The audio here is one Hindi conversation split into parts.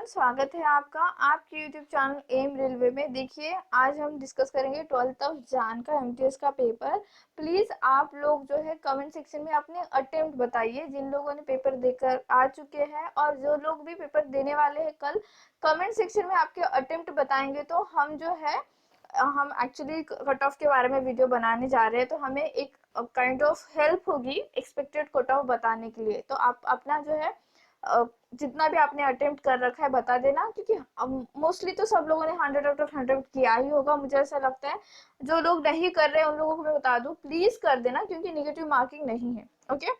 एवरीवन, स्वागत है आपका आपके यूट्यूब चैनल एम रेलवे में। देखिए, आज हम डिस्कस करेंगे 12th ऑफ जान का एमटीएस का पेपर। प्लीज आप लोग जो है कमेंट सेक्शन में अपने अटेम्प्ट बताइए, जिन लोगों ने पेपर देकर आ चुके हैं और जो लोग भी पेपर देने वाले हैं कल। कमेंट सेक्शन में आपके अटेम्प्ट बताएंगे तो हम जो है हम एक्चुअली कट ऑफ के बारे में वीडियो बनाने जा रहे हैं, तो हमें एक काइंड ऑफ हेल्प होगी एक्सपेक्टेड कट ऑफ बताने के लिए। तो आप अपना जो है जितना भी आपने अटेम्प्ट कर रखा है बता देना, क्योंकि मोस्टली तो सब लोगों ने 100 आउट ऑफ 100 किया ही होगा, मुझे ऐसा लगता है। जो लोग नहीं कर रहे हैं उन लोगों को मैं बता दूं, प्लीज कर देना, क्योंकि निगेटिव मार्किंग नहीं है। ओके,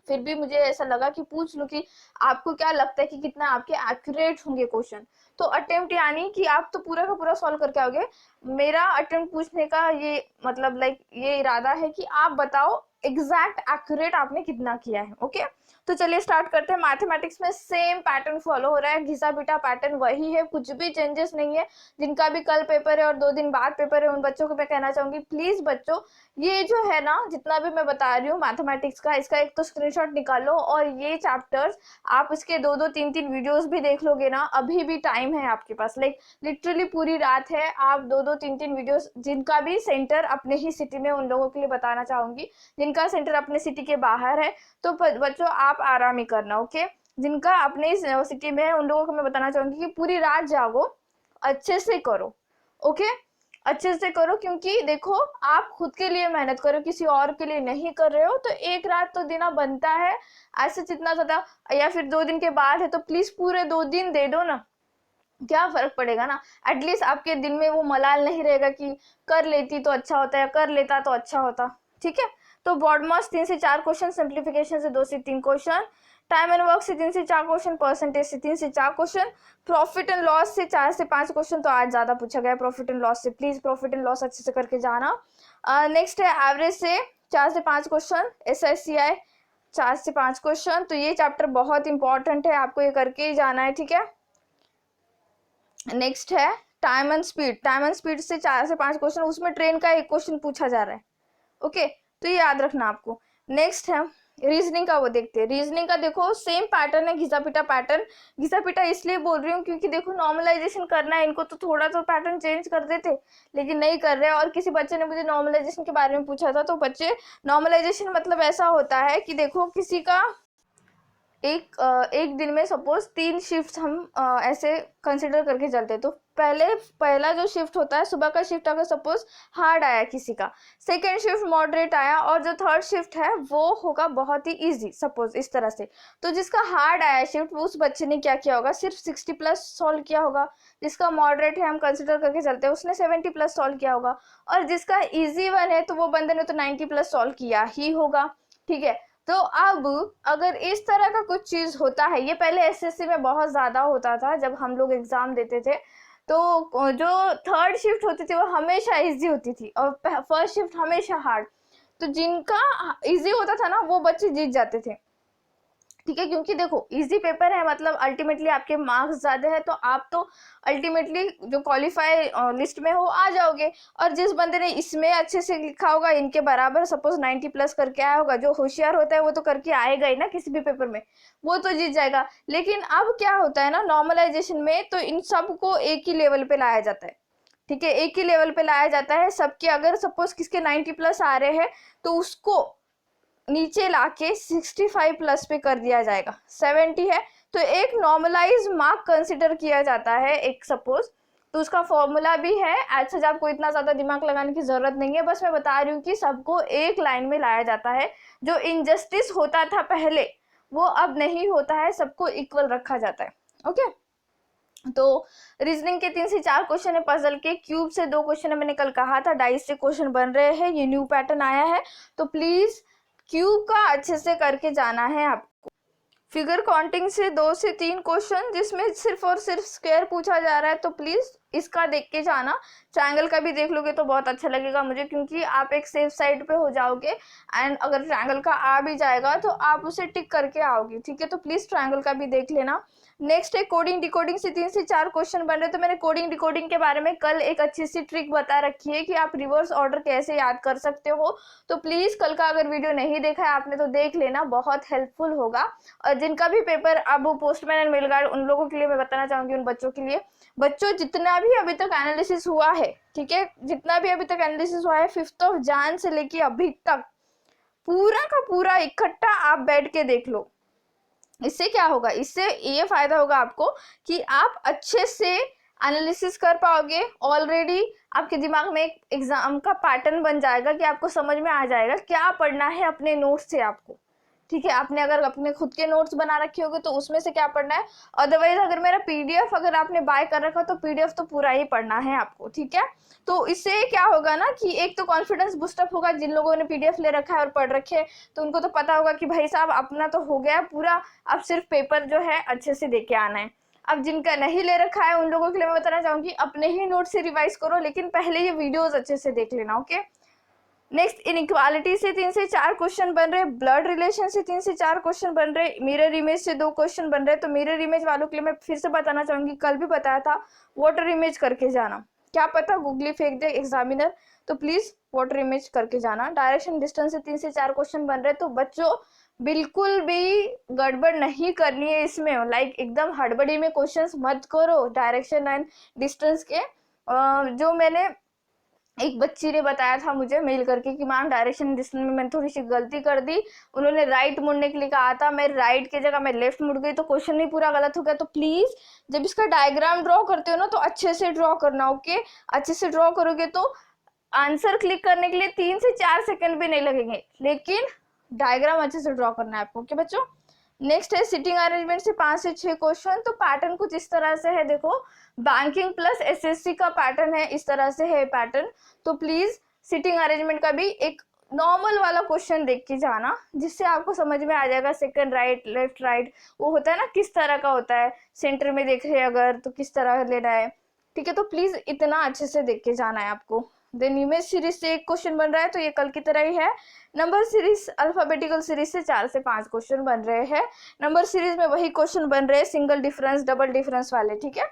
फिर भी मुझे ऐसा लगा कि पूछ लूं कि आपको क्या लगता है कि कितना आपके एक्यूरेट होंगे क्वेश्चन। तो अटेम्प्ट यानी कि आप तो पूरा का पूरा सॉल्व करके आओगे। मेरा अटेम्प्ट पूछने का ये मतलब ये इरादा है कि आप बताओ एग्जैक्ट एक्यूरेट आपने कितना किया है। ओके, तो चलिए स्टार्ट करते हैं। मैथमेटिक्स में सेम पैटर्न फॉलो हो रहा है, घिसा पिटा पैटर्न वही है, कुछ भी चेंजेस नहीं है। जिनका भी कल पेपर है और 2 दिन बाद पेपर है उन बच्चों को मैं कहना चाहूंगी, प्लीज बच्चों ये जो है ना, जितना भी मैं बता रही हूँ मैथमेटिक्स का, इसका एक तो स्क्रीनशॉट निकालो और ये चैप्टर्स आप इसके 2-2 3-3 वीडियोस भी देख लोगे ना, अभी भी टाइम है आपके पास। लिटरली पूरी रात है। आप 2-2 3-3 वीडियोस, जिनका भी सेंटर अपने ही सिटी में, उन लोगों के लिए बताना चाहूंगी। जिनका सेंटर अपने सिटी के बाहर है तो बच्चों आप आराम ही करना। ओके, जिनका अपने सिटी में है उन लोगों को मैं बताना चाहूंगी कि पूरी रात जागो, अच्छे से करो। ओके, अच्छे से करो, क्योंकि देखो आप खुद के लिए मेहनत करो, किसी और के लिए नहीं कर रहे हो, तो एक रात तो देना बनता है। ऐसे जितना ज्यादा, या फिर 2 दिन के बाद है तो प्लीज पूरे 2 दिन दे दो ना, क्या फर्क पड़ेगा ना। एटलीस्ट आपके दिल में वो मलाल नहीं रहेगा कि कर लेती तो अच्छा होता या कर लेता तो अच्छा होता। ठीक है, तो बॉडमास 3 से 4 क्वेश्चन, सिंप्लीफिकेशन से 2 से 3 क्वेश्चन, टाइम एंड वर्क से 3 से 4 क्वेश्चन, परसेंटेज से 3 से 4 क्वेश्चन, प्रॉफिट एंड लॉस से 4 से 5 क्वेश्चन। तो आज ज्यादा पूछा गया प्रॉफिट एंड लॉस से, प्लीज प्रॉफिट एंड लॉस अच्छे से करके जाना। नेक्स्ट है एवरेज से 4 से 5 क्वेश्चन, SSCI 4 से 5 क्वेश्चन। तो ये चैप्टर बहुत इंपॉर्टेंट है, आपको ये करके ही जाना है। ठीक है, नेक्स्ट है time and speed. Time and speed से 4 से 5 क्वेश्चन, उसमें ट्रेन का एक क्वेश्चन पूछा जा रहा है। ओके, तो ये याद रखना आपको। नेक्स्ट है रीजनिंग का, वो देखते हैं। रीजनिंग का देखो सेम पैटर्न है, घिसा पिटा पैटर्न। घिसा पिटा इसलिए बोल रही हूँ क्योंकि देखो नॉर्मलाइजेशन करना है इनको, तो थोड़ा तो पैटर्न चेंज कर देते, लेकिन नहीं कर रहे। और किसी बच्चे ने मुझे नॉर्मलाइजेशन के बारे में पूछा था, तो बच्चे नॉर्मलाइजेशन मतलब ऐसा होता है कि देखो किसी का एक दिन में सपोज 3 शिफ्ट हम ऐसे कंसिडर करके चलते, तो पहला जो शिफ्ट होता है सुबह का शिफ्ट, अगर सपोज हार्ड आया किसी का, सेकेंड शिफ्ट मॉडरेट आया, और जो थर्ड शिफ्ट है वो होगा बहुत ही इजी, सपोज इस तरह से। तो जिसका हार्ड आया शिफ्ट, उस बच्चे ने क्या किया होगा, सिर्फ 60 प्लस सॉल्व किया होगा। जिसका मॉडरेट है हम कंसिडर करके चलते हैं, उसने 70 प्लस सॉल्व किया होगा। और जिसका इजी वन है तो वो बंदे ने तो 90 प्लस सॉल्व किया ही होगा। ठीक है, तो अब अगर इस तरह का कुछ चीज होता है, ये पहले एसएससी में बहुत ज्यादा होता था जब हम लोग एग्जाम देते थे, तो जो थर्ड शिफ्ट होती थी वो हमेशा इजी होती थी और फर्स्ट शिफ्ट हमेशा हार्ड। तो जिनका इजी होता था ना वो बच्चे जीत जाते थे। ठीक है, क्योंकि देखो इजी पेपर है, मतलब अल्टीमेटली आपके मार्क्स ज्यादा है, तो आप तो अल्टीमेटली जो क्वालिफाई लिस्ट में हो आ जाओगे। और जिस बंदे ने इसमें अच्छे से लिखा होगा, इनके बराबर सपोज 90 प्लस करके आया होगा, जो होशियार होता है वो तो करके आएगा ही ना किसी भी पेपर में, वो तो जीत जाएगा। लेकिन अब क्या होता है ना, नॉर्मलाइजेशन में तो इन सबको एक ही लेवल पे लाया जाता है। ठीक है, एक ही लेवल पे लाया जाता है सबके। अगर सपोज किसके 90 प्लस आ रहे हैं तो उसको नीचे लाके 65 प्लस पे कर दिया जाएगा। 70 है तो एक नॉर्मलाइज मार्क कंसिडर किया जाता है एक, सपोज। तो उसका फॉर्मूला भी है, आज से आपको इतना ज्यादा दिमाग लगाने की जरूरत नहीं है, बस मैं बता रही हूँ कि सबको एक लाइन में लाया जाता है। जो इनजस्टिस होता था पहले वो अब नहीं होता है, सबको इक्वल रखा जाता है। ओके, तो रीजनिंग के 3 से 4 क्वेश्चन है, पजल के क्यूब से 2 क्वेश्चन है, मैंने कल कहा था डाइस से क्वेश्चन बन रहे हैं, ये न्यू पैटर्न आया है। तो प्लीज क्यूब का अच्छे से करके जाना है आपको। फिगर काउंटिंग से 2 से 3 क्वेश्चन, जिसमें सिर्फ और सिर्फ स्क्वायर पूछा जा रहा है, तो प्लीज इसका देख के जाना, ट्रायंगल का भी देख लोगे तो बहुत अच्छा लगेगा मुझे, क्योंकि आप एक सेफ साइड पे हो जाओगे। एंड अगर ट्रायंगल का आ भी जाएगा तो आप उसे टिक करके आओगे, ठीक है। तो प्लीज ट्रायंगल का भी देख लेना। नेक्स्ट है कोडिंग डिकोडिंग से 3 से 4 क्वेश्चन बन रहे। तो मैंने कोडिंग डिकोडिंग के बारे में कल एक अच्छी सी ट्रिक बता रखी है कि आप रिवर्स ऑर्डर कैसे याद कर सकते हो। तो प्लीज कल का अगर वीडियो नहीं देखा है आपने तो देख लेना, बहुत हेल्पफुल होगा। और जिनका भी पेपर अब पोस्टमैन एंड मेल गार्ड, उन लोगों के लिए मैं बताना चाहूंगी, उन बच्चों के लिए, बच्चों जितना भी अभी तक एनालिसिस हुआ है, ठीक है, जितना भी अभी तक एनालिसिस हुआ है 5 जान से लेके अभी तक, पूरा का पूरा इकट्ठा आप बैठ के देख लो। इससे क्या होगा, इससे ये फायदा होगा आपको कि आप अच्छे से एनालिसिस कर पाओगे। ऑलरेडी आपके दिमाग में एक एग्जाम का पैटर्न बन जाएगा कि आपको समझ में आ जाएगा क्या पढ़ना है अपने नोट्स से आपको, ठीक है। आपने अगर अपने खुद के नोट्स बना रखे होगे तो उसमें से क्या पढ़ना है। अदरवाइज अगर मेरा पीडीएफ अगर आपने बाय कर रखा तो पीडीएफ तो पूरा ही पढ़ना है आपको, ठीक है। तो इससे क्या होगा ना कि एक तो कॉन्फिडेंस बूस्टअप होगा, जिन लोगों ने पीडीएफ ले रखा है और पढ़ रखे है तो उनको तो पता होगा कि भाई साहब अपना तो हो गया पूरा, अब सिर्फ पेपर जो है अच्छे से देके आना है। अब जिनका नहीं ले रखा है उन लोगों के लिए मैं बताना चाहूंगी अपने ही नोट से रिवाइज करो, लेकिन पहले ये वीडियोस अच्छे से देख लेना, ओके। नेक्स्ट इनइक्वालिटी से 3 से 4 क्वेश्चन बन रहे, ब्लड रिलेशन से 3 से 4 क्वेश्चन बन रहे, मिरर इमेज से 2 क्वेश्चन बन रहे। तो मिरर इमेज वालों के लिए मैं फिर से बताना चाहूंगी, कल भी बताया था, वाटर इमेज करके जाना, क्या पता गूगली फेंक दे एग्जामिनर, तो प्लीज वाटर इमेज करके जाना। डायरेक्शन डिस्टेंस से 3 से 4 क्वेश्चन बन रहे। तो बच्चों बिल्कुल भी गड़बड़ नहीं करनी है इसमें, लाइक एकदम हड़बड़ी में क्वेश्चंस मत करो डायरेक्शन एंड डिस्टेंस के। जो मैंने एक बच्ची ने बताया था मुझे मेल करके कि मैम डायरेक्शन डिस्टेंस में मैंने थोड़ी सी गलती कर दी, उन्होंने राइट मुड़ने के लिए कहा था, मैं राइट की जगह मैं लेफ्ट मुड़ गई तो क्वेश्चन ही पूरा गलत हो गया। तो प्लीज जब इसका डायग्राम ड्रॉ करते हो ना तो अच्छे से ड्रॉ करना, ओके। अच्छे से ड्रॉ करोगे तो आंसर क्लिक करने के लिए 3 से 4 सेकंड भी नहीं लगेंगे, लेकिन डायग्राम अच्छे से ड्रॉ करना है आपको, ओके बच्चों। नेक्स्ट है सिटिंग अरेंजमेंट से 5 से 6 क्वेश्चन। तो पैटर्न कुछ इस तरह से है, देखो बैंकिंग प्लस एसएससी का पैटर्न है, इस तरह से है पैटर्न। तो प्लीज सिटिंग अरेंजमेंट का भी एक नॉर्मल वाला क्वेश्चन देख के जाना, जिससे आपको समझ में आ जाएगा सेकंड राइट लेफ्ट राइट वो होता है ना किस तरह का होता है, सेंटर में देख रहे अगर तो किस तरह लेना है, ठीक है। तो प्लीज इतना अच्छे से देख के जाना है आपको। देन इमेज सीरीज से 1 क्वेश्चन बन रहा है, तो ये कल की तरह ही है। नंबर सीरीज अल्फाबेटिकल सीरीज से 4 से 5 क्वेश्चन बन रहे हैं। नंबर सीरीज में वही क्वेश्चन बन रहे हैं सिंगल डिफरेंस डबल डिफरेंस वाले, ठीक है।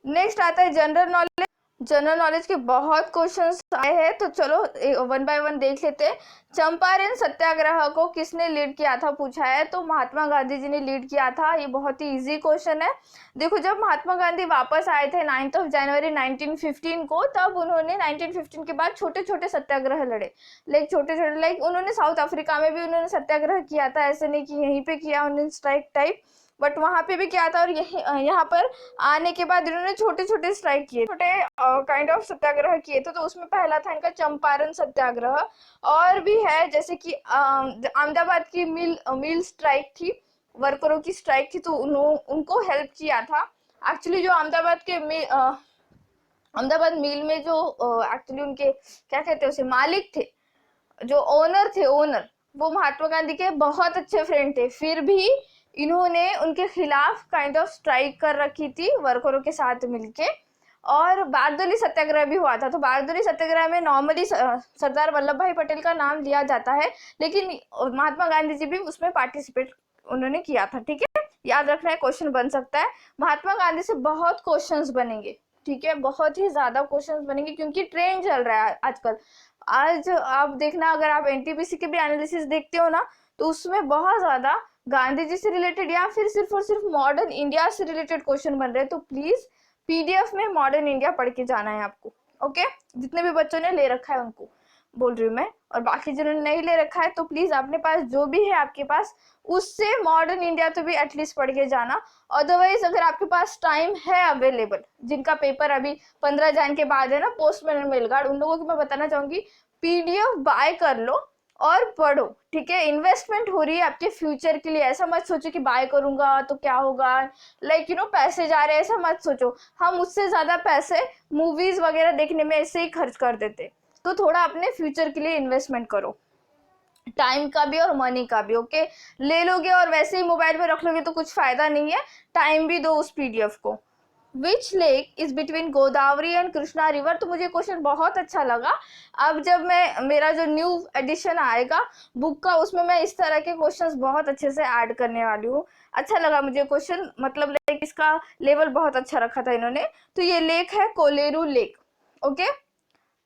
नेक्स्ट आता है जनरल नॉलेज। जनरल नॉलेज के बहुत क्वेश्चंस आए हैं, तो चलो 1 बाय 1 देख लेते हैं। चंपारण सत्याग्रह को किसने लीड किया था पूछा है, तो महात्मा गांधी जी ने लीड किया था। ये बहुत ही इजी क्वेश्चन है। देखो जब महात्मा गांधी वापस आए थे 9 जनवरी 1915 को, तब उन्होंने 1915 के बाद छोटे छोटे सत्याग्रह लड़े, लाइक छोटे छोटे, लाइक उन्होंने साउथ अफ्रीका में भी उन्होंने सत्याग्रह किया था, ऐसे नहीं कि यहीं पे किया उन्होंने स्ट्राइक टाइप, बट वहां पे भी किया था। और यहाँ पर आने के बाद इन्होंने छोटे छोटे स्ट्राइक किए, छोटे काइंड ऑफ सत्याग्रह किए थे। तो उसमें पहला था इनका चंपारण सत्याग्रह। और भी है जैसे कि अहमदाबाद की मिल स्ट्राइक थी, वर्करों की स्ट्राइक थी, तो उनको हेल्प किया था। एक्चुअली जो अहमदाबाद मिल में जो एक्चुअली उनके क्या कहते हैं उसे मालिक थे, जो ओनर थे, ओनर वो महात्मा गांधी के बहुत अच्छे फ्रेंड थे, फिर भी इन्होंने उनके खिलाफ काइंड ऑफ स्ट्राइक कर रखी थी वर्करों के साथ मिलके। और बारदोली सत्याग्रह भी हुआ था। तो बारदोली सत्याग्रह में नॉर्मली सरदार वल्लभ भाई पटेल का नाम लिया जाता है, लेकिन महात्मा गांधी जी भी उसमें पार्टिसिपेट उन्होंने किया था, ठीक है। याद रखना है, क्वेश्चन बन सकता है। महात्मा गांधी से बहुत क्वेश्चंस बनेंगे, ठीक है, बहुत ही ज्यादा क्वेश्चंस बनेंगे, क्योंकि ट्रेंड चल रहा है आजकल। आज आप देखना, अगर आप एनटीपीसी के भी एनालिसिस देखते हो ना, तो उसमें बहुत ज्यादा गांधी जी से रिलेटेड या फिर सिर्फ और सिर्फ मॉडर्न इंडिया से रिलेटेड क्वेश्चन बन रहे हैं। तो प्लीज पीडीएफ में मॉडर्न इंडिया पढ़ के जाना है आपको, ओके। जितने भी बच्चों ने ले रखा है उनको बोल रही हूँ मैं, और बाकी जिन्होंने नहीं ले रखा है तो प्लीज अपने पास जो भी है आपके पास उससे मॉडर्न इंडिया तो भी एटलीस्ट पढ़ के जाना। अदरवाइज अगर आपके पास टाइम है अवेलेबल, जिनका पेपर अभी 15 जन के बाद है ना, पोस्टमैन एंड मेल गार्ड, उन लोगों को मैं बताना चाहूंगी पीडीएफ बाय कर लो और पढ़ो, ठीक है। इन्वेस्टमेंट हो रही है आपके फ्यूचर के लिए, ऐसा मत सोचो कि बाय करूंगा तो क्या होगा, लाइक पैसे जा रहे हैं, ऐसा मत सोचो। हम उससे ज्यादा पैसे मूवीज वगैरह देखने में ऐसे ही खर्च कर देते, तो थोड़ा अपने फ्यूचर के लिए इन्वेस्टमेंट करो, टाइम का भी और मनी का भी, ओके। ले लोगे और वैसे ही मोबाइल में रख लोगे तो कुछ फायदा नहीं है, टाइम भी दो उस पीडीएफ को, which lake is between Godavari and Krishna river. तो मुझे क्वेश्चन बहुत अच्छा लगा। अब जब मैं मेरा जो न्यू एडिशन आएगा बुक का, उसमें मैं इस तरह के क्वेश्चंस बहुत अच्छे से ऐड करने वाली हूँ। अच्छा लगा मुझे क्वेश्चन, मतलब लेक इसका लेवल बहुत अच्छा रखा था इन्होंने। तो ये लेक है कोलेरू लेक। ओके,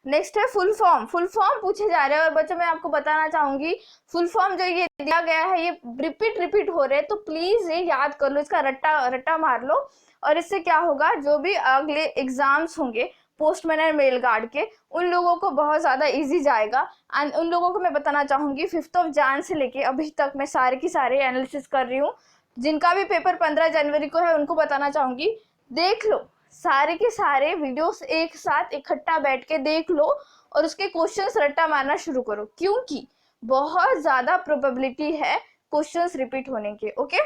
नेक्स्ट है फुल फॉर्म। फुल फॉर्म पूछे जा रहे हैं, और बच्चों मैं आपको बताना चाहूंगी फुल फॉर्म जो ये दिया गया है ये रिपीट हो रहे हैं, तो प्लीज ये याद कर लो, इसका रट्टा रट्टा मार लो। और इससे क्या होगा, जो भी अगले एग्जाम्स होंगे पोस्टमैन एंड मेल गार्ड के, उन लोगों को बहुत ज्यादा इजी जाएगा। एंड उन लोगों को मैं बताना चाहूंगी 5 जान से लेके अभी तक मैं सारे की सारे एनालिसिस कर रही हूँ। जिनका भी पेपर 15 जनवरी को है उनको बताना चाहूंगी, देख लो सारे के सारे वीडियोस एक साथ इकट्ठा बैठ के देख लो, और उसके क्वेश्चंस रट्टा मारना शुरू करो, क्योंकि बहुत ज्यादा प्रोबेबिलिटी है क्वेश्चंस रिपीट होने के। ओके,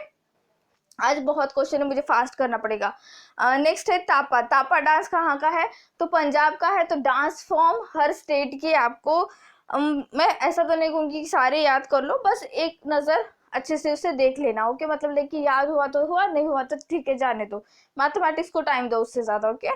आज बहुत क्वेश्चन है, मुझे फास्ट करना पड़ेगा। नेक्स्ट है तापा। तापा डांस कहाँ का है, तो पंजाब का है। तो डांस फॉर्म हर स्टेट की आपको मैं ऐसा तो नहीं कहूँगी कि सारे याद कर लो, बस एक नज़र अच्छे से उसे देख लेना। ओके, मतलब लेकिन याद हुआ तो हुआ, नहीं हुआ तो ठीक है, जाने दो, मैथमेटिक्स को टाइम दो उससे ज़्यादा। ओके,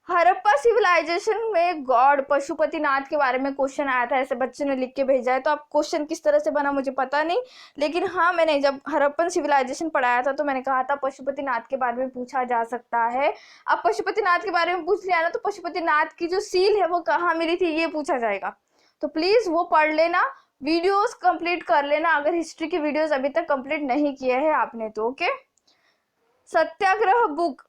हड़प्पा सिविलाइजेशन में गॉड पशुपतिनाथ के बारे में क्वेश्चन आया था, ऐसे बच्चे ने लिख के भेजा है। तो अब क्वेश्चन किस तरह से बना मुझे पता नहीं, लेकिन हाँ मैंने जब हड़प्पन सिविलाइजेशन पढ़ाया था तो मैंने कहा था पशुपतिनाथ के बारे में पूछा जा सकता है। अब पशुपतिनाथ के बारे में पूछ लिया ना, तो पशुपतिनाथ की जो सील है वो कहाँ मिली थी ये पूछा जाएगा। तो प्लीज वो पढ़ लेना, वीडियोस कंप्लीट कर लेना अगर हिस्ट्री की वीडियोस अभी तक कंप्लीट नहीं किए हैं आपने तो। Okay, Satyagraha book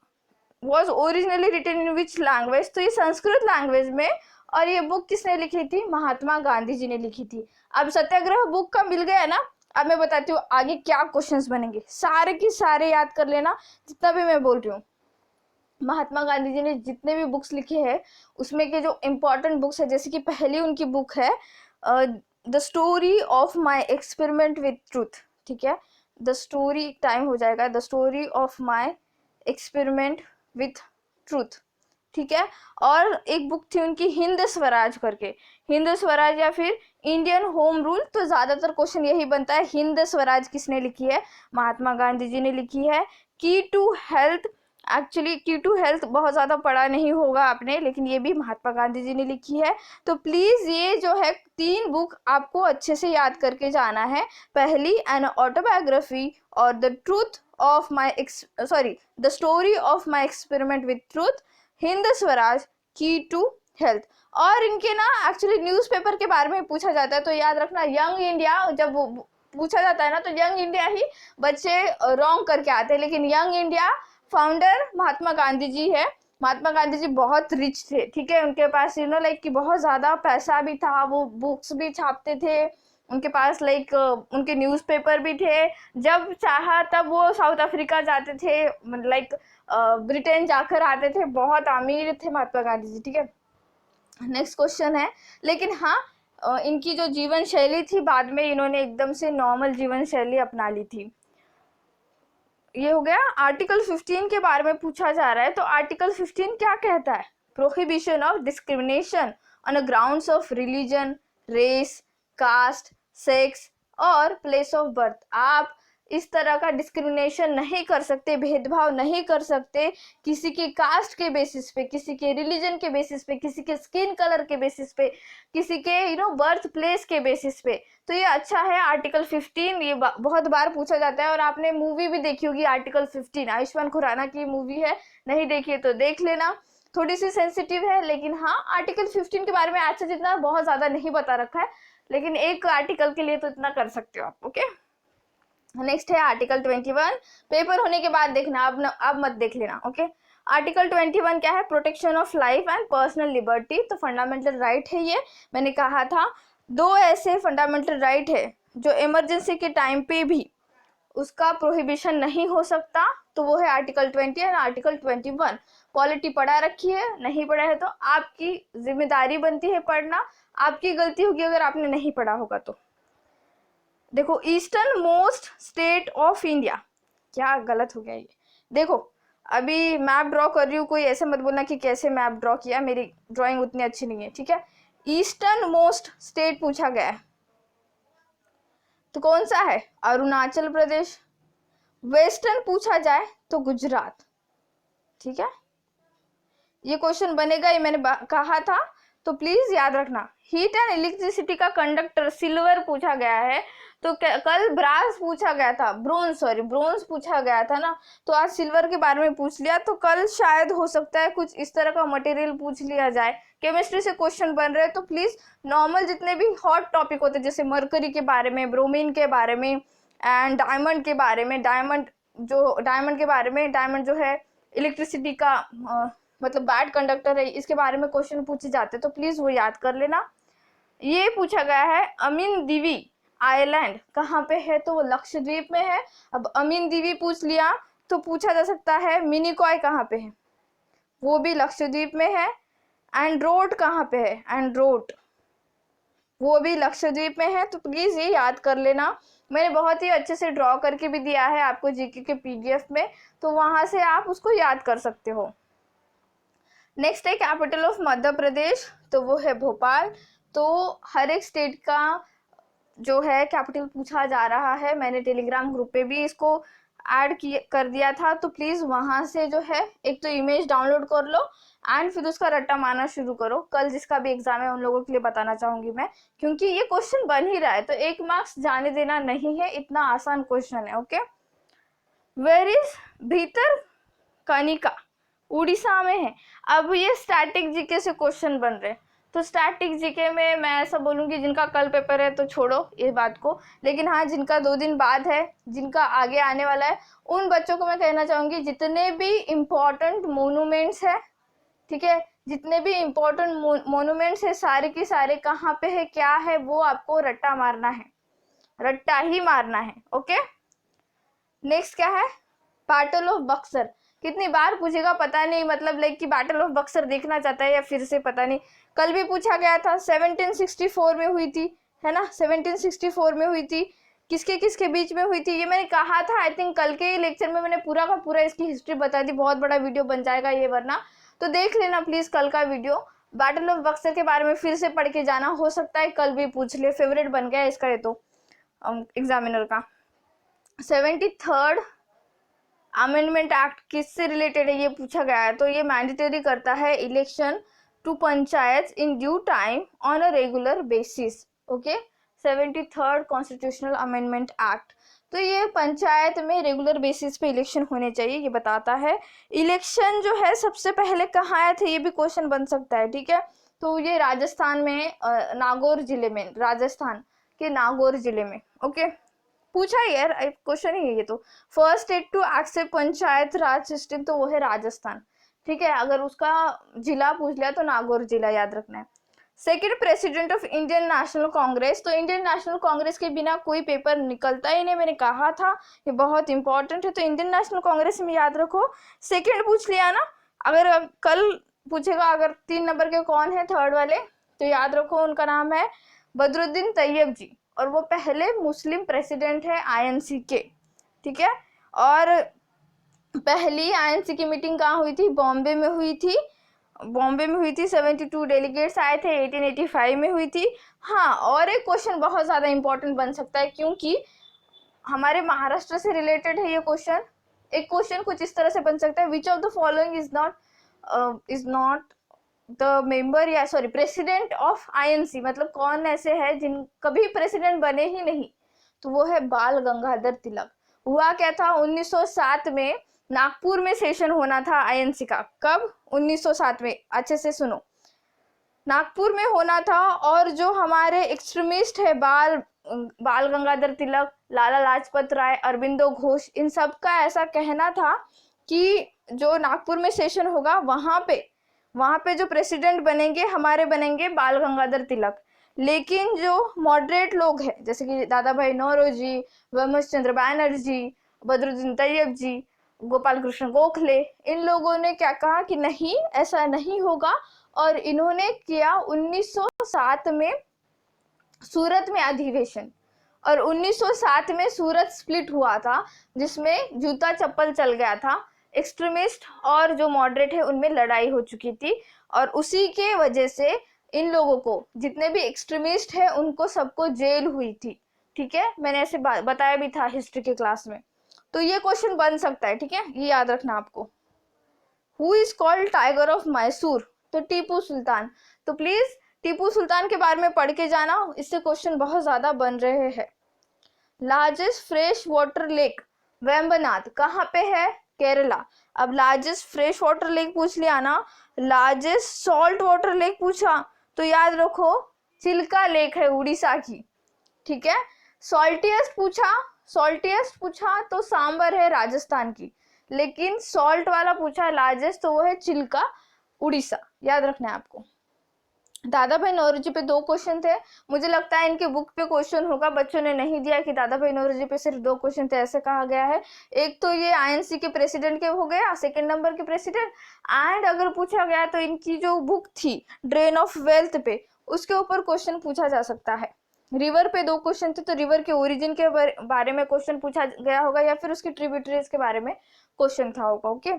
was originally written in which language. तो ये संस्कृत लैंग्वेज में, और ये बुक किसने लिखी थी, महात्मा गांधी जी ने लिखी थी। अब सत्याग्रह बुक का मिल गया ना, अब मैं बताती हूँ आगे क्या क्वेश्चंस बनेंगे, सारे की सारे याद कर लेना जितना भी मैं बोल रही हूँ। महात्मा गांधी जी ने जितने भी बुक्स लिखे हैं उसमें के जो इम्पोर्टेंट बुक्स है, जैसे कि पहली उनकी बुक है the story of my experiment with truth. ठीक है, द स्टोरी टाइम हो जाएगा, the story of my experiment with truth. ठीक है, और एक बुक थी उनकी हिंद स्वराज करके, हिंद स्वराज या फिर इंडियन होम रूल। तो ज्यादातर क्वेश्चन यही बनता है, हिंद स्वराज किसने लिखी है, महात्मा गांधी जी ने लिखी है। की टू हेल्थ, एक्चुअली की टू हेल्थ बहुत ज़्यादा पढ़ा नहीं होगा आपने, लेकिन ये भी महात्मा गांधी जी ने लिखी है। तो प्लीज़ ये जो है 3 बुक आपको अच्छे से याद करके जाना है। पहली एन ऑटोबायोग्राफी और the truth of my the story of my experiment with truth, Hind Swaraj, की टू हेल्थ। और इनके ना एक्चुअली न्यूज़पेपर के बारे में पूछा जाता है, तो याद रखना यंग इंडिया जब पूछा जाता है ना, तो यंग इंडिया ही बच्चे रॉन्ग करके आते हैं, लेकिन young India founder Mahatma Gandhi ji है। महात्मा गांधी जी बहुत रिच थे, ठीक है, उनके पास लाइक कि बहुत ज्यादा पैसा भी था, वो बुक्स भी छापते थे, उनके पास लाइक उनके न्यूज़पेपर भी थे, जब चाहा तब वो साउथ अफ्रीका जाते थे, लाइक ब्रिटेन जाकर आते थे, बहुत अमीर थे महात्मा गांधी जी। ठीक है, नेक्स्ट क्वेश्चन है, लेकिन हाँ इनकी जो जीवन शैली थी बाद में इन्होंने एकदम से नॉर्मल जीवन शैली अपना ली थी। ये हो गया। आर्टिकल 15 के बारे में पूछा जा रहा है, तो आर्टिकल 15 क्या कहता है, prohibition of discrimination on a grounds of religion, race, caste, sex और प्लेस ऑफ बर्थ। आप इस तरह का डिस्क्रिमिनेशन नहीं कर सकते, भेदभाव नहीं कर सकते किसी के कास्ट के बेसिस पे, किसी के रिलीजन के बेसिस पे, किसी के स्किन कलर के बेसिस पे, किसी के बर्थ प्लेस के बेसिस पे। तो ये अच्छा है आर्टिकल 15, ये बहुत बार पूछा जाता है, और आपने मूवी भी देखी होगी आर्टिकल 15, आयुष्मान खुराना की मूवी है, नहीं देखी है तो देख लेना, थोड़ी सी सेंसिटिव है, लेकिन हाँ आर्टिकल 15 के बारे में आज से जितना बहुत ज्यादा नहीं बता रखा है, लेकिन एक आर्टिकल के लिए तो इतना कर सकते हो आप। ओके, नेक्स्ट है आर्टिकल 21, पेपर होने के बाद देखना, अब मत देख लेना। ओके, आर्टिकल 21 क्या है, protection of life and personal liberty. तो फंडामेंटल राइट है ये, मैंने कहा था 2 ऐसे फंडामेंटल राइट है जो इमरजेंसी के टाइम पे भी उसका प्रोहिबिशन नहीं हो सकता, तो वो है आर्टिकल 20 एंड आर्टिकल 21। पॉलिटी पढ़ा रखी है, नहीं पढ़ा है तो आपकी जिम्मेदारी बनती है पढ़ना, आपकी गलती होगी अगर आपने नहीं पढ़ा होगा तो। देखो, eastern most state of India, क्या गलत हो गया ये, देखो अभी मैप ड्रॉ कर रही हूँ, कोई ऐसे मत बोलना कि कैसे मैप ड्रॉ किया, मेरी ड्राइंग उतनी अच्छी नहीं है। ठीक है, ईस्टर्न मोस्ट स्टेट पूछा गया है, तो कौन सा है, अरुणाचल प्रदेश। वेस्टर्न पूछा जाए तो गुजरात। ठीक है, ये क्वेश्चन बनेगा, ये मैंने कहा था, तो प्लीज याद रखना। हीट एंड इलेक्ट्रिसिटी का कंडक्टर सिल्वर पूछा गया है, तो कल ब्रास पूछा गया था, ब्रोंज पूछा गया था ना, तो आज सिल्वर के बारे में पूछ लिया, तो कल शायद हो सकता है कुछ इस तरह का मटेरियल पूछ लिया जाए। केमिस्ट्री से क्वेश्चन बन रहे हैं, तो प्लीज नॉर्मल जितने भी हॉट टॉपिक होते हैं, जैसे मरकरी के बारे में, ब्रोमीन के बारे में, एंड डायमंड के बारे में, डायमंड के बारे में, डायमंड जो है इलेक्ट्रिसिटी का मतलब बैड कंडक्टर है, इसके बारे में क्वेश्चन पूछे जाते हैं, तो प्लीज वो याद कर लेना। ये पूछा गया है अमीन दीवी आइलैंड कहाँ पे है, तो वो लक्षद्वीप में है। अब अमीन दीवी पूछ लिया, तो पूछा जा सकता है मिनिकॉय कहाँ पे है, वो भी लक्षद्वीप में है। एंड्रोट कहाँ पे है, एंड्रोट वो भी लक्षद्वीप में है, तो प्लीज ये याद कर लेना। मैंने बहुत ही अच्छे से ड्रॉ करके भी दिया है आपको जीके के पीडीएफ में, तो वहां से आप उसको याद कर सकते हो। नेक्स्ट है कैपिटल ऑफ मध्य प्रदेश, तो वो है भोपाल। तो हर एक स्टेट का जो है कैपिटल पूछा जा रहा है, मैंने टेलीग्राम ग्रुप पे भी इसको ऐड कर दिया था, तो प्लीज वहां से जो है एक तो इमेज डाउनलोड कर लो एंड फिर उसका रट्टा मारना शुरू करो। कल जिसका भी एग्जाम है उन लोगों के लिए बताना चाहूंगी मैं, क्योंकि ये क्वेश्चन बन ही रहा है, तो 1 मार्क्स जाने देना नहीं है, इतना आसान क्वेश्चन है। ओके, वेयर इज भीतर कनिका, उड़ीसा में है। अब ये स्टैटिक जीके से क्वेश्चन बन रहे हैं, तो स्टैटिक जीके में मैं ऐसा बोलूंगी जिनका कल पेपर है तो छोड़ो ये बात को, लेकिन हाँ जिनका 2 दिन बाद है, जिनका आगे आने वाला है, उन बच्चों को मैं कहना चाहूंगी जितने भी इम्पोर्टेंट मोन्यूमेंट्स है, ठीक है, जितने भी इम्पोर्टेंट मोन्यूमेंट्स है सारे के सारे कहाँ पे है, क्या है, वो आपको रट्टा मारना है, रट्टा ही मारना है। ओके, नेक्स्ट क्या है, बैटल ऑफ बक्सर। कितनी बार पूछेगा पता नहीं, मतलब लाइक कि बैटल ऑफ बक्सर देखना चाहता है या फिर से पता नहीं। कल भी पूछा गया था, 1764 में हुई थी, है ना, 1764 में हुई थी, किसके किसके बीच में हुई थी, ये मैंने कहा था। आई थिंक कल के लेक्चर में मैंने पूरा का पूरा इसकी हिस्ट्री बता दी, बहुत बड़ा वीडियो बन जाएगा ये, वरना तो देख लेना प्लीज कल का वीडियो। बैटल ऑफ बक्सर के बारे में फिर से पढ़ के जाना, हो सकता है कल भी पूछ ले, फेवरेट बन गया इसका ये तो एग्जामिनर का। 73rd अमेंडमेंट एक्ट किससे रिलेटेड है ये पूछा गया है, तो ये मैंडेटरी करता है election to panchayat in due time on a regular basis. Okay, 73rd constitutional amendment act, तो ये पंचायत में रेगुलर बेसिस पे इलेक्शन होने चाहिए, ये बताता है। इलेक्शन जो है सबसे पहले कहाँ आए थे, ये भी क्वेश्चन बन सकता है, ठीक है, तो ये राजस्थान में, नागौर जिले में, राजस्थान के नागौर जिले में। ओके, पूछा यार क्वेश्चन ही है ये तो। First state to accept panchayat raj system, तो वो है राजस्थान, ठीक है, अगर उसका जिला पूछ लिया तो नागौर जिला याद रखना है। Second president of Indian national Congress, तो इंडियन नेशनल कांग्रेस के बिना कोई पेपर निकलता ही नहीं, मैंने कहा था ये बहुत इंपॉर्टेंट है, तो इंडियन नेशनल कांग्रेस में याद रखो। सेकेंड पूछ लिया ना, अगर कल पूछेगा अगर 3 नंबर के कौन है थर्ड वाले, तो याद रखो उनका नाम है बदरुद्दीन तैयब जी, और वो पहले मुस्लिम प्रेसिडेंट है आईएनसी के, ठीक है। और पहली आईएनसी की मीटिंग कहाँ हुई थी, बॉम्बे में हुई थी, 72 डेलीगेट्स आए थे, 1885 में हुई थी। हाँ, और एक क्वेश्चन बहुत ज्यादा इंपॉर्टेंट बन सकता है, क्योंकि हमारे महाराष्ट्र से रिलेटेड है ये क्वेश्चन। एक क्वेश्चन कुछ इस तरह से बन सकता है, which of the following is not the member, या सॉरी प्रेसिडेंट ऑफ आईएनसी, मतलब कौन ऐसे है जिन कभी प्रेसिडेंट बने ही नहीं, तो वो है बाल गंगाधर तिलक। हुआ क्या था, 1907 में नागपुर में सेशन होना था आईएनसी का। कब, 1907 में, अच्छे से सुनो, नागपुर में होना था, और जो हमारे एक्सट्रीमिस्ट है बाल गंगाधर तिलक, लाला लाजपत राय, अरबिंदो घोष, इन सब का ऐसा कहना था कि जो नागपुर में सेशन होगा वहां पे जो प्रेसिडेंट बनेंगे हमारे बनेंगे बाल गंगाधर तिलक। लेकिन जो मॉडरेट लोग हैं, जैसे कि दादा भाई नौरोजी, वमस चंद्र बैनर्जी, बदरुद्दीन तैयब जी, गोपाल कृष्ण गोखले, इन लोगों ने क्या कहा कि नहीं, ऐसा नहीं होगा, और इन्होंने किया 1907 में सूरत में अधिवेशन, और 1907 में सूरत स्प्लिट हुआ था, जिसमें जूता चप्पल चल गया था, एक्सट्रीमिस्ट और जो मॉडरेट है उनमें लड़ाई हो चुकी थी, और उसी के वजह से इन लोगों को, जितने भी एक्सट्रीमिस्ट है उनको सबको जेल हुई थी, ठीक है, मैंने ऐसे बताया भी था हिस्ट्री के क्लास में। तो ये क्वेश्चन बन सकता है, ठीक है, ये याद रखना आपको। Who is called tiger of Mysore, तो टीपू सुल्तान। तो प्लीज टीपू सुल्तान के बारे में पढ़ के जाना, इससे क्वेश्चन बहुत ज्यादा बन रहे हैं। Largest fresh water lake Vembanad कहाँ पे है, केरला। अब लार्जेस्ट फ्रेश वाटर लेक पूछ लिया ना, लार्जेस्ट सॉल्ट वाटर लेक पूछा तो याद रखो चिल्का लेक है उड़ीसा की, ठीक है। सॉल्टिएस्ट पूछा तो सांबर है राजस्थान की, लेकिन सॉल्ट वाला पूछा लार्जेस्ट तो वो है चिल्का उड़ीसा, याद रखना है आपको। दादा भाई नौरोजी पे 2 क्वेश्चन थे, मुझे लगता है इनके बुक पे क्वेश्चन होगा, बच्चों ने नहीं दिया कि दादा भाई नौरोजी पे सिर्फ 2 क्वेश्चन थे, ऐसे कहा गया है। एक तो ये आईएनसी के प्रेसिडेंट के हो गया, सेकंड नंबर के प्रेसिडेंट, एंड अगर पूछा गया तो इनकी जो बुक थी ड्रेन ऑफ वेल्थ पे, उसके ऊपर क्वेश्चन पूछा जा सकता है। रिवर पे 2 क्वेश्चन थे, तो रिवर के ओरिजिन के बारे में क्वेश्चन पूछा गया होगा या फिर उसकी ट्रिब्यूटरीज के बारे में क्वेश्चन था होगा, okay.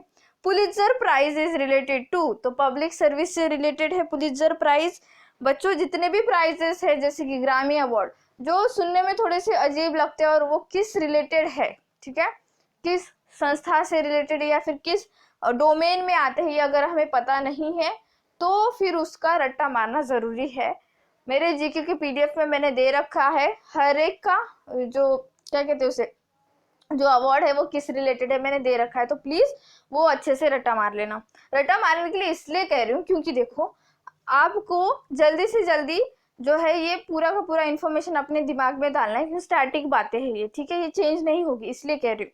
Pulitzer prize is related to, तो पब्लिक सर्विस से रिलेटेड है पुलित्जर प्राइज। बच्चों जितने भी प्राइजेस है जैसे कि ग्रामी अवार्ड, जो सुनने में थोड़े से अजीब लगते हैं और वो किस रिलेटेड है, ठीक है, किस संस्था से रिलेटेड है या फिर किस डोमेन में आते हैं, ये अगर हमें पता नहीं है तो फिर उसका रट्टा मारना जरूरी है। मेरे जीके के पीडीएफ में मैंने दे रखा है हर एक का जो क्या कहते हैं उसे, जो अवार्ड है वो किस रिलेटेड है मैंने दे रखा है, तो प्लीज वो अच्छे से रट्टा मार लेना। रट्टा मारने के लिए इसलिए कह रही हूँ क्योंकि देखो आपको जल्दी से जल्दी जो है ये पूरा का पूरा इन्फॉर्मेशन अपने दिमाग में डालना है, क्योंकि स्टैटिक बातें हैं ये, ठीक है, ये चेंज नहीं होगी, इसलिए कह रही हूँ।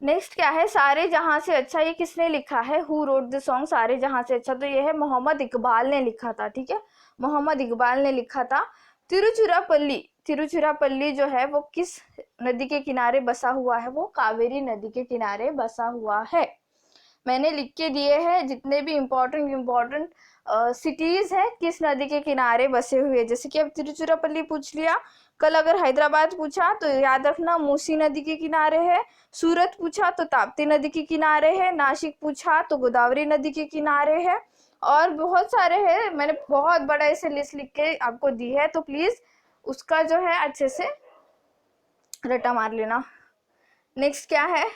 नेक्स्ट क्या है, सारे जहां से अच्छा, ये किसने लिखा है, हु रोट द सॉन्ग सारे जहां से अच्छा, तो ये है मोहम्मद इकबाल ने लिखा था, ठीक है, मोहम्मद इकबाल ने लिखा था। तिरुचिरापल्ली जो है वो किस नदी के किनारे बसा हुआ है, वो कावेरी नदी के किनारे बसा हुआ है। मैंने लिख के दिए हैं जितने भी इम्पोर्टेंट सिटीज है किस नदी के किनारे बसे हुए, जैसे कि अब तिरुचिरापल्ली पूछ लिया, कल अगर हैदराबाद पूछा तो याद रखना मूसी नदी के किनारे है, सूरत पूछा तो ताप्ती नदी के किनारे है, नासिक पूछा तो गोदावरी नदी के किनारे है, और बहुत सारे हैं, मैंने बहुत बड़ा ऐसे लिस्ट लिख के आपको दी है, तो प्लीज उसका जो है अच्छे से रट्टा मार लेना। नेक्स्ट क्या है,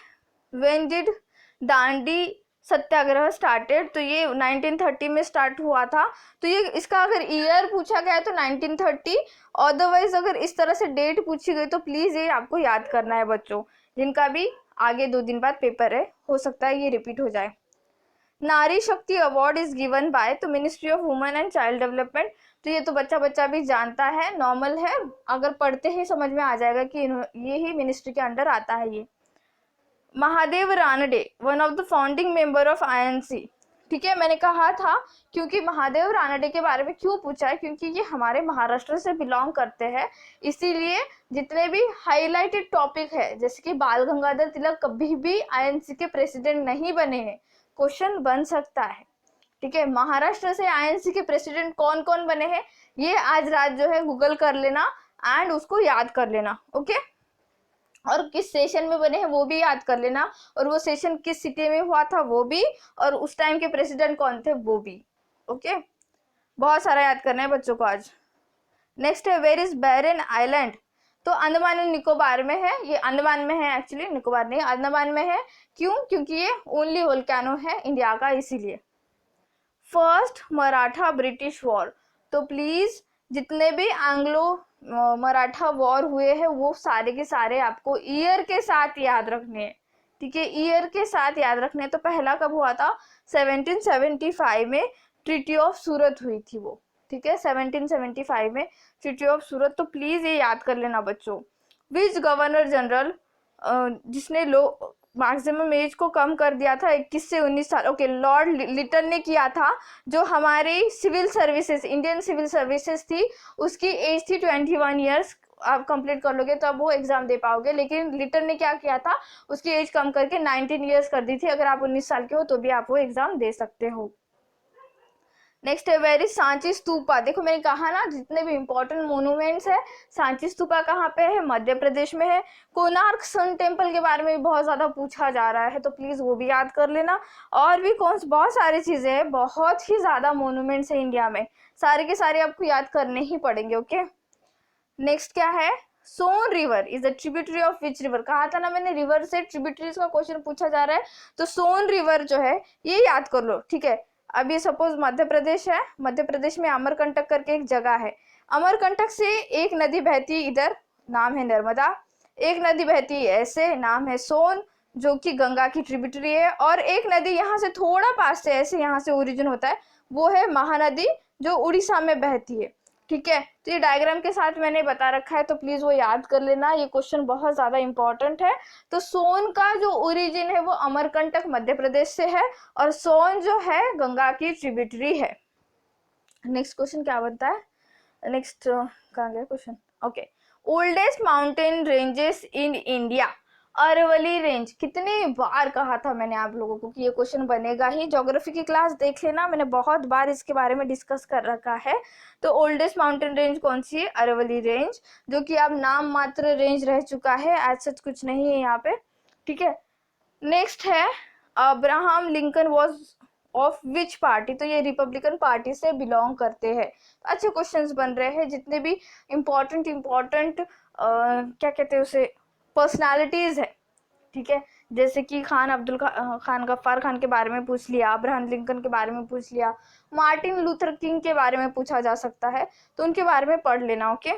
when did Dandi Satyagraha started, तो ये 1930 में स्टार्ट हुआ था, तो ये इसका अगर ईयर पूछा गया तो 1930, अदरवाइज अगर इस तरह से डेट पूछी गई तो प्लीज ये आपको याद करना है बच्चों, जिनका भी आगे 2 दिन बाद पेपर है, हो सकता है ये रिपीट हो जाए। नारी शक्ति अवार्ड इज गिवन बाय, तो ministry of women and child development, तो ये तो बच्चा भी जानता है, नॉर्मल है, अगर पढ़ते ही समझ में आ जाएगा कि ये ही मिनिस्ट्री के अंडर आता है ये। Mahadev Ranade one of the founding member of INC, ठीक है, मैंने कहा था क्योंकि महादेव रानडे के बारे में क्यों पूछा है, क्योंकि ये हमारे महाराष्ट्र से बिलोंग करते हैं, इसीलिए जितने भी हाईलाइटेड टॉपिक है जैसे कि बाल गंगाधर तिलक कभी भी आईएनसी के प्रेसिडेंट नहीं बने हैं, क्वेश्चन बन सकता है, ठीक है। महाराष्ट्र से आईएनसी के प्रेसिडेंट कौन कौन बने हैं ये आज रात जो है गूगल कर लेना एंड उसको याद कर लेना, ओके, और किस सेशन में बने हैं वो भी याद कर लेना, और वो सेशन किस सिटी में हुआ था वो भी, और उस टाइम के प्रेसिडेंट कौन थे वो भी, ओके, बहुत सारा याद करना है बच्चों को आज। नेक्स्ट है वेयर इज बैरन आइलैंड, तो अंडमान एंड निकोबार में है, ये अंडमान में है एक्चुअली, निकोबार नहीं, अंडमान में है, क्यों, क्योंकि ये ओनली वोल्केनो है इंडिया का, इसीलिए। फर्स्ट मराठा ब्रिटिश वॉर, तो प्लीज जितने भी एंग्लो मराठा वॉर हुए हैं वो सारे के सारे आपको ईयर के साथ याद रखने हैं, ठीक है, ईयर के साथ याद रखने हैं। तो पहला कब हुआ था, 1775 में ट्रीटी ऑफ सूरत हुई थी वो, ठीक है, 1775 में ट्रीटी ऑफ सूरत, तो प्लीज ये याद कर लेना बच्चों। विच गवर्नर जनरल, जिसने मैक्सिमम एज को कम कर दिया था 21 से 19 साल, ओके, लॉर्ड लिटन ने किया था, जो हमारी civil services, Indian civil services थी, उसकी एज थी 21 ईयर्स, आप कंप्लीट कर लोगे तो अब वो एग्जाम दे पाओगे, लेकिन लिटन ने क्या किया था, उसकी एज कम करके 19 ईयर्स कर दी थी, अगर आप 19 साल के हो तो भी आप वो एग्जाम दे सकते हो। नेक्स्ट है वेर इज सांची स्तूपा, देखो मैंने कहा ना जितने भी इंपॉर्टेंट मोन्यूमेंट्स है, सांची स्तूपा कहाँ पे है, मध्य प्रदेश में है। कोणार्क सन टेम्पल के बारे में भी बहुत ज्यादा पूछा जा रहा है, तो प्लीज वो भी याद कर लेना, और भी बहुत सारी चीजें हैं, बहुत ही ज्यादा मोन्यूमेंट्स है इंडिया में, सारे के सारे आपको याद करने ही पड़ेंगे, ओके। नेक्स्ट क्या है, Son river is a tributary of which river, कहा था ना मैंने रिवर से ट्रिब्यूटरीज का क्वेश्चन पूछा जा रहा है, तो सोन रिवर जो है ये याद कर लो, ठीक है। अब ये सपोज मध्य प्रदेश है, मध्य प्रदेश में अमरकंटक करके एक जगह है, अमरकंटक से एक नदी बहती इधर, नाम है नर्मदा, एक नदी बहती ऐसे, नाम है सोन, जो कि गंगा की ट्रिब्यूटरी है, और एक नदी यहाँ से थोड़ा पास से ऐसे यहाँ से ओरिजिन होता है, वो है महानदी जो उड़ीसा में बहती है, ठीक है। तो ये डायग्राम के साथ मैंने बता रखा है, तो प्लीज वो याद कर लेना, ये क्वेश्चन बहुत ज्यादा इंपॉर्टेंट है। तो सोन का जो ओरिजिन है वो अमरकंटक मध्य प्रदेश से है, और सोन जो है गंगा की ट्रिब्यूटरी है। नेक्स्ट क्वेश्चन क्या बनता है, नेक्स्ट कहाँ गया question, okay. Oldest mountain ranges in India, Aravalli range, कितनी बार कहा था मैंने आप लोगों को कि ये क्वेश्चन बनेगा ही, ज्योग्राफी की क्लास देख लेना, मैंने बहुत बार इसके बारे में डिस्कस कर रखा है। तो ओल्डेस्ट माउंटेन रेंज कौन सी है, अरवली रेंज, जो कि अब नाम मात्र रेंज रह चुका है, एज सच कुछ नहीं है यहाँ पे, ठीक है। नेक्स्ट है Abraham Lincoln was of which party, तो ये रिपब्लिकन पार्टी से बिलोंग करते हैं। तो अच्छे क्वेश्चंस बन रहे हैं, जितने भी इम्पोर्टेंट क्या कहते हैं उसे, पर्सनालिटीज है, ठीक है, जैसे कि खान गफ्फार खान के बारे में पूछ लिया, अब्राहम लिंकन के बारे में पूछ लिया, मार्टिन लूथर किंग के बारे में पूछा जा सकता है, तो उनके बारे में पढ़ लेना, okay.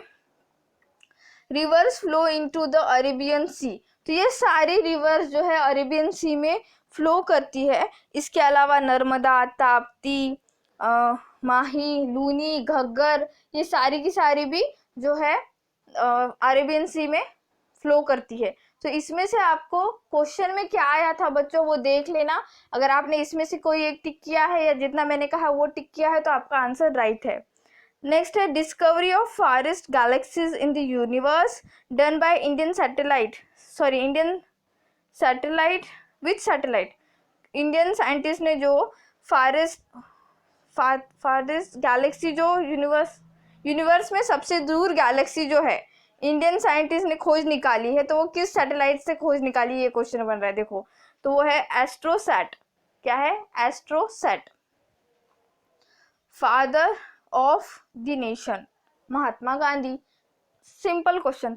Rivers flow into the Arabian sea, तो ये सारी रिवर्स जो है अरेबियन सी में फ्लो करती है। इसके अलावा नर्मदा, ताप्ती, माही, लूनी, घग्गर, ये सारी की सारी भी जो है अरेबियन सी में फ्लो करती है। तो इसमें से आपको क्वेश्चन में क्या आया था बच्चों वो देख लेना, अगर आपने इसमें से कोई एक टिक किया है या जितना मैंने कहा वो टिक किया है तो आपका आंसर राइट है। नेक्स्ट है discovery of forest galaxies in the universe done by Indian satellite, which satellite, Indian scientist ने जो फारेस्ट गैलेक्सी जो यूनिवर्स में सबसे दूर गैलेक्सी जो है इंडियन साइंटिस्ट ने खोज निकाली है, तो वो किस सैटेलाइट से खोज निकाली, ये क्वेश्चन बन रहा है, देखो। तो वो है एस्ट्रोसैट, क्या है, AstroSat. Father of the nation, Mahatma Gandhi, simple question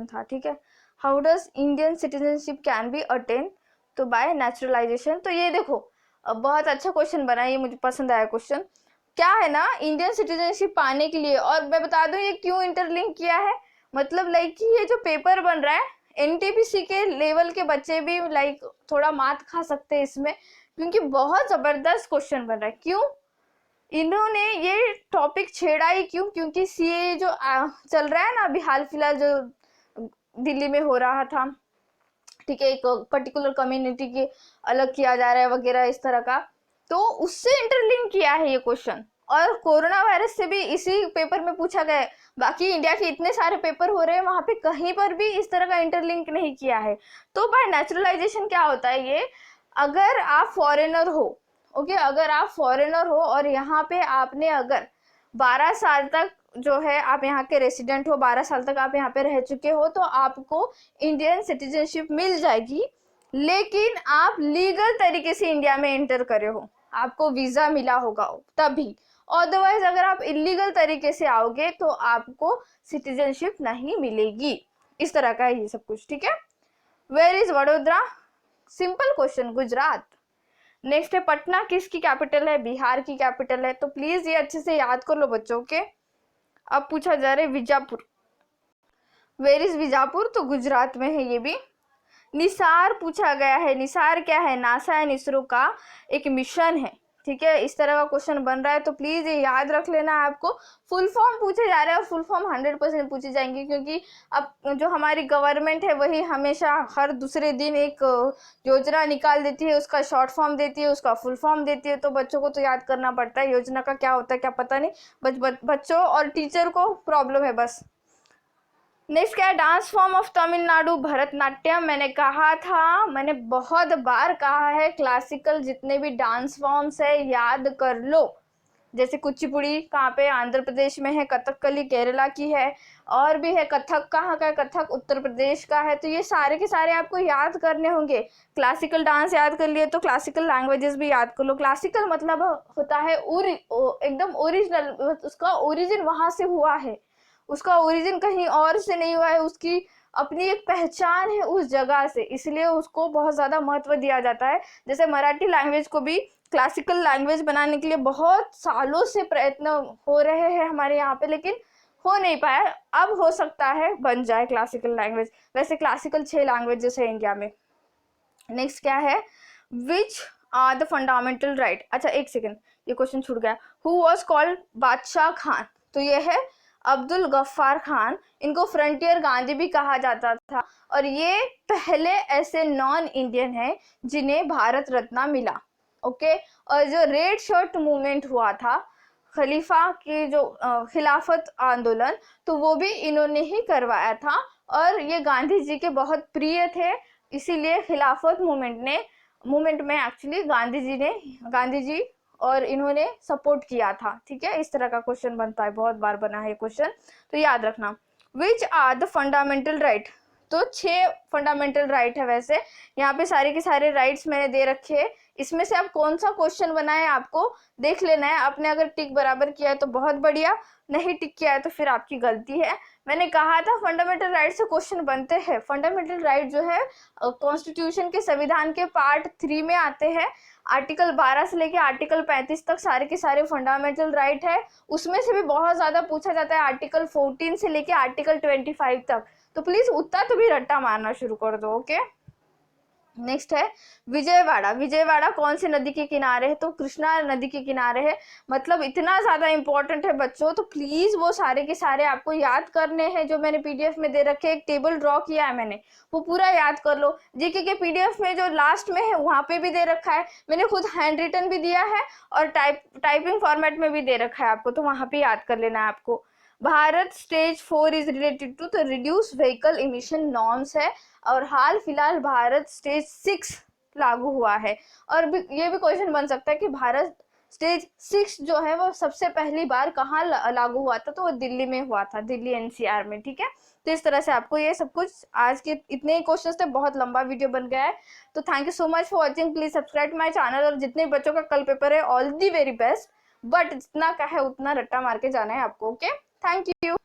था, ठीक है। How does Indian citizenship can be attain, तो बाय नेचुरलाइजेशन। तो ये देखो बहुत अच्छा क्वेश्चन बना, ये मुझे पसंद आया क्वेश्चन। क्या है ना, इंडियन सिटीजनशिप पाने के लिए, और मैं बता दूं ये क्यों इंटरलिंक किया है, मतलब लाइक कि ये जो पेपर बन रहा है एनटीपीसी के लेवल के बच्चे भी लाइक थोड़ा मात खा सकते हैं इसमें, क्योंकि बहुत जबरदस्त क्वेश्चन बन रहा है। क्यों इन्होंने ये टॉपिक छेड़ा ही, क्यों, क्योंकि सीए जो चल रहा है ना अभी हाल फिलहाल जो दिल्ली में हो रहा था, ठीक है, एक पर्टिकुलर कम्युनिटी के अलग किया जा रहा है वगैरह इस तरह का, तो उससे इंटरलिंक किया है ये क्वेश्चन। और कोरोना वायरस से भी इसी पेपर में पूछा गया है, बाकी इंडिया के इतने सारे पेपर हो रहे हैं वहां पे कहीं पर भी इस तरह का इंटरलिंक नहीं किया है। तो बाय नेचुरलाइजेशन क्या होता है ये, अगर आप फॉरेनर हो, ओके, अगर आप फॉरेनर हो और यहाँ पे आपने अगर 12 साल तक जो है आप यहाँ के रेसिडेंट हो, 12 साल तक आप यहाँ पे रह चुके हो, तो आपको इंडियन सिटीजनशिप मिल जाएगी, लेकिन आप लीगल तरीके से इंडिया में एंटर करे हो, आपको वीजा मिला होगा तभी, अदरवाइज अगर आप इलीगल तरीके से आओगे तो आपको सिटीजनशिप नहीं मिलेगी। इस तरह का है ये सब कुछ, ठीक है। Where is Vadodara, simple question, Gujarat. Next है पटना किसकी कैपिटल है, बिहार की कैपिटल है, तो प्लीज ये अच्छे से याद कर लो बच्चों के। अब पूछा जा रहा है विजापुर, वेयर इज विजापुर, तो गुजरात में है ये भी। निसार पूछा गया है, निसार क्या है, नासा एंड इसरो का एक मिशन है, ठीक है, इस तरह का क्वेश्चन बन रहा है, तो प्लीज ये याद रख लेना। आपको फुल फॉर्म पूछे जा रहे हैं और फुल फॉर्म 100% पूछे जाएंगे, क्योंकि अब जो हमारी गवर्नमेंट है वही हमेशा हर दूसरे दिन एक योजना निकाल देती है, उसका शॉर्ट फॉर्म देती है, उसका फुल फॉर्म देती है, तो बच्चों को तो याद करना पड़ता है योजना का क्या होता है क्या पता नहीं, बच्चों और टीचर को प्रॉब्लम है बस। नेक्स्ट क्या है, dance form of Tamil Nadu, Bharatanatyam. मैंने कहा था, मैंने बहुत बार कहा है, क्लासिकल जितने भी डांस फॉर्म्स है याद कर लो, जैसे कुचिपुड़ी कहाँ पे, आंध्र प्रदेश में है, कथकली केरला की है, और भी है कथक, कहाँ का है, कथक उत्तर प्रदेश का है, तो ये सारे के सारे आपको याद करने होंगे। क्लासिकल डांस याद कर लिए तो क्लासिकल लैंग्वेजेस भी याद कर लो। क्लासिकल मतलब होता है एकदम ओरिजिनल, उसका ओरिजिन वहां से हुआ है, उसका ओरिजिन कहीं और से नहीं हुआ है, उसकी अपनी एक पहचान है उस जगह से, इसलिए उसको बहुत ज़्यादा महत्व दिया जाता है। जैसे मराठी लैंग्वेज को भी क्लासिकल लैंग्वेज बनाने के लिए बहुत सालों से प्रयत्न हो रहे हैं हमारे यहाँ पे, लेकिन हो नहीं पाया। अब हो सकता है बन जाए क्लासिकल लैंग्वेज। वैसे क्लासिकल 6 लैंग्वेजेस है इंडिया में। नेक्स्ट क्या है, which are the fundamental right. अच्छा एक सेकेंड, ये क्वेश्चन छूट गया। हु वॉज कॉल्ड बादशाह खान, तो ये है अब्दुल गफ्फार खान। इनको फ्रंटियर गांधी भी कहा जाता था, और ये पहले ऐसे नॉन इंडियन हैं जिन्हें भारत रत्न मिला। ओके, और जो रेड शर्ट मूवमेंट हुआ था, खलीफा की जो खिलाफत आंदोलन, तो वो भी इन्होंने ही करवाया था, और ये गांधी जी के बहुत प्रिय थे, इसीलिए खिलाफत मूवमेंट में एक्चुअली गांधी जी और इन्होंने सपोर्ट किया था। ठीक है, इस तरह का क्वेश्चन बनता है, बहुत बार बना है क्वेश्चन, तो याद रखना। Which are the fundamental right, तो 6 फंडामेंटल राइट है। वैसे यहाँ पे सारे के सारे राइट्स मैंने दे रखे हैं, इसमें से आप कौन सा क्वेश्चन बनाए आपको देख लेना है। आपने अगर टिक बराबर किया है तो बहुत बढ़िया, नहीं टिक किया है तो फिर आपकी गलती है। मैंने कहा था फंडामेंटल राइट से क्वेश्चन बनते हैं। फंडामेंटल राइट जो है कॉन्स्टिट्यूशन के संविधान के पार्ट 3 में आते हैं। आर्टिकल 12 से लेके आर्टिकल 35 तक सारे के सारे फंडामेंटल राइट है। उसमें से भी बहुत ज्यादा पूछा जाता है आर्टिकल 14 से लेके आर्टिकल 25 तक, तो प्लीज उतना तो भी रट्टा मारना शुरू कर दो। ओके, नेक्स्ट है विजयवाड़ा। विजयवाड़ा कौन सी नदी के किनारे है, तो कृष्णा नदी के किनारे है। मतलब इतना ज्यादा इंपॉर्टेंट है बच्चों, तो प्लीज वो सारे के सारे आपको याद करने हैं। जो मैंने पीडीएफ में दे रखे, एक टेबल ड्रॉ किया है मैंने, वो पूरा याद कर लो। जीके के पीडीएफ में जो लास्ट में है वहां पे भी दे रखा है, मैंने खुद हैंड रिटन भी दिया है और टाइपिंग फॉर्मेट में भी दे रखा है आपको, तो वहां पे याद कर लेना है आपको। Bharat stage 4 is related to the reduce vehicle emission norms है, और हाल फिलहाल भारत स्टेज 6 लागू हुआ है। और ये भी क्वेश्चन बन सकता है कि भारत स्टेज 6 जो है वो सबसे पहली बार कहाँ लागू हुआ था, तो वो दिल्ली में हुआ था, दिल्ली एनसीआर में। ठीक है, तो इस तरह से आपको ये सब कुछ, आज के इतने ही क्वेश्चंस थे, बहुत लंबा वीडियो बन गया है। तो thank you so much for watching, please subscribe to my channel. और जितने बच्चों का कल पेपर है, all the very best, but जितना का है उतना रट्टा मार के जाना है आपको। Okay, thank you.